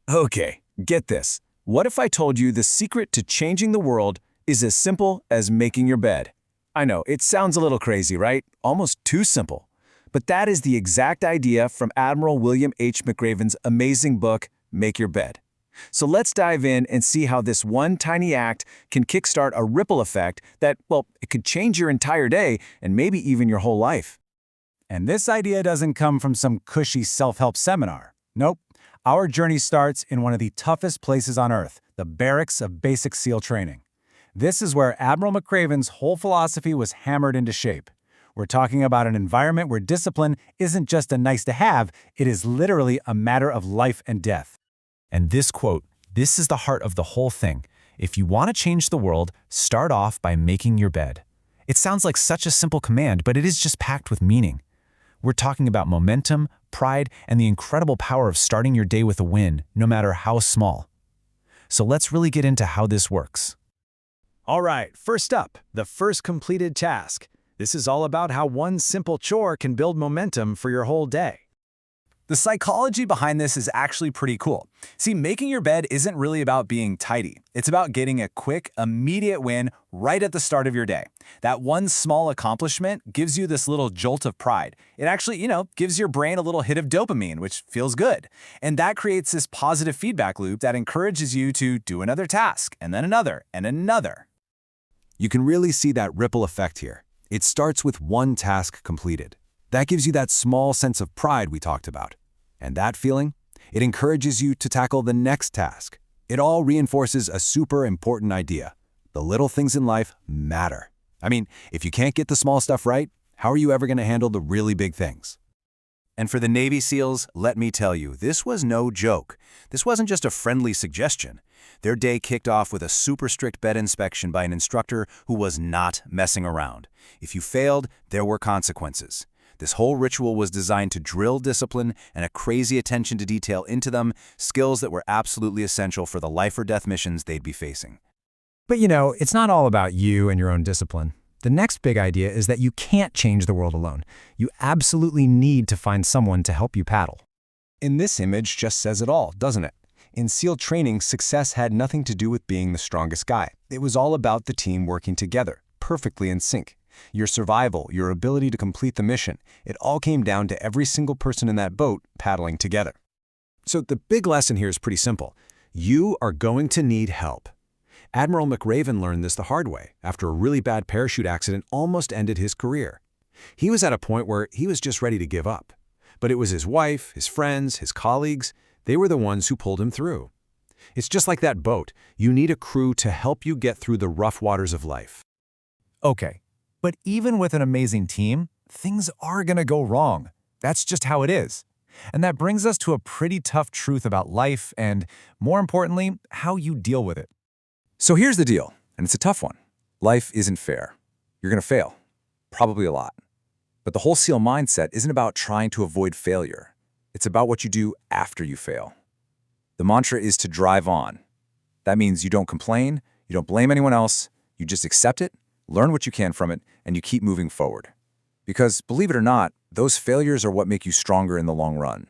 Okay, get this. What if I told you the secret to changing the world is as simple as making your bed? I know, it sounds a little crazy, right? Almost too simple. But that is the exact idea from Admiral William H. McRaven's amazing book, Make Your Bed. So let's dive in and see how this one tiny act can kickstart a ripple effect that, well, it could change your entire day and maybe even your whole life. And this idea doesn't come from some cushy self-help seminar. Nope. Our journey starts in one of the toughest places on Earth, the barracks of basic SEAL training. This is where Admiral McRaven's whole philosophy was hammered into shape. We're talking about an environment where discipline isn't just a nice-to-have, it is literally a matter of life and death. And this quote, this is the heart of the whole thing. If you want to change the world, start off by making your bed. It sounds like such a simple command, but it is just packed with meaning. We're talking about momentum, pride, and the incredible power of starting your day with a win, no matter how small. So let's really get into how this works. All right, first up, the first completed task. This is all about how one simple chore can build momentum for your whole day. The psychology behind this is actually pretty cool. See, making your bed isn't really about being tidy. It's about getting a quick, immediate win right at the start of your day. That one small accomplishment gives you this little jolt of pride. It actually, gives your brain a little hit of dopamine, which feels good. And that creates this positive feedback loop that encourages you to do another task, and then another, and another. You can really see that ripple effect here. It starts with one task completed. That gives you that small sense of pride we talked about. And that feeling, it encourages you to tackle the next task. It all reinforces a super important idea. The little things in life matter. I mean, if you can't get the small stuff right, how are you ever going to handle the really big things? And for the Navy SEALs, let me tell you, this was no joke. This wasn't just a friendly suggestion. Their day kicked off with a super strict bed inspection by an instructor who was not messing around. If you failed, there were consequences. This whole ritual was designed to drill discipline and a crazy attention to detail into them, skills that were absolutely essential for the life-or-death missions they'd be facing. But it's not all about you and your own discipline. The next big idea is that you can't change the world alone. You absolutely need to find someone to help you paddle. And this image just says it all, doesn't it? In SEAL training, success had nothing to do with being the strongest guy. It was all about the team working together, perfectly in sync. Your survival, your ability to complete the mission, it all came down to every single person in that boat paddling together. So the big lesson here is pretty simple. You are going to need help. Admiral McRaven learned this the hard way after a really bad parachute accident almost ended his career. He was at a point where he was just ready to give up. But it was his wife, his friends, his colleagues, they were the ones who pulled him through. It's just like that boat. You need a crew to help you get through the rough waters of life. Okay. But even with an amazing team, things are going to go wrong. That's just how it is. And that brings us to a pretty tough truth about life and, more importantly, how you deal with it. So here's the deal, and it's a tough one. Life isn't fair. You're going to fail, probably a lot. But the whole SEAL mindset isn't about trying to avoid failure. It's about what you do after you fail. The mantra is to drive on. That means you don't complain, you don't blame anyone else, you just accept it, learn what you can from it, and you keep moving forward. Because, believe it or not, those failures are what make you stronger in the long run.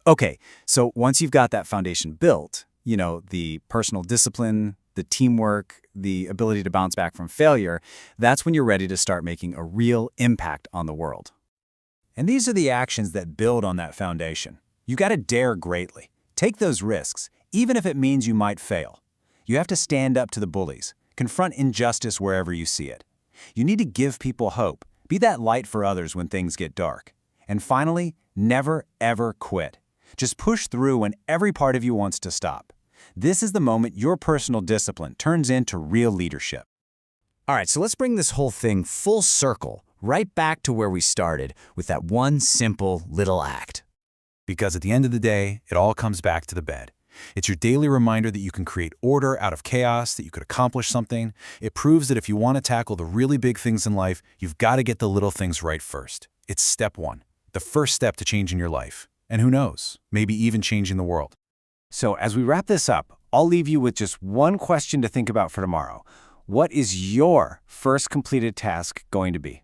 Okay, so once you've got that foundation built, the personal discipline, the teamwork, the ability to bounce back from failure, that's when you're ready to start making a real impact on the world. And these are the actions that build on that foundation. You got to dare greatly. Take those risks, even if it means you might fail. You have to stand up to the bullies. Confront injustice wherever you see it. You need to give people hope. Be that light for others when things get dark. And finally, never, ever quit. Just push through when every part of you wants to stop. This is the moment your personal discipline turns into real leadership. All right, so let's bring this whole thing full circle, right back to where we started with that one simple little act. Because at the end of the day, it all comes back to the bed. It's your daily reminder that you can create order out of chaos, that you could accomplish something. It proves that if you want to tackle the really big things in life, you've got to get the little things right first. It's step one, the first step to changing your life. And who knows, maybe even changing the world. So as we wrap this up, I'll leave you with just one question to think about for tomorrow. What is your first completed task going to be?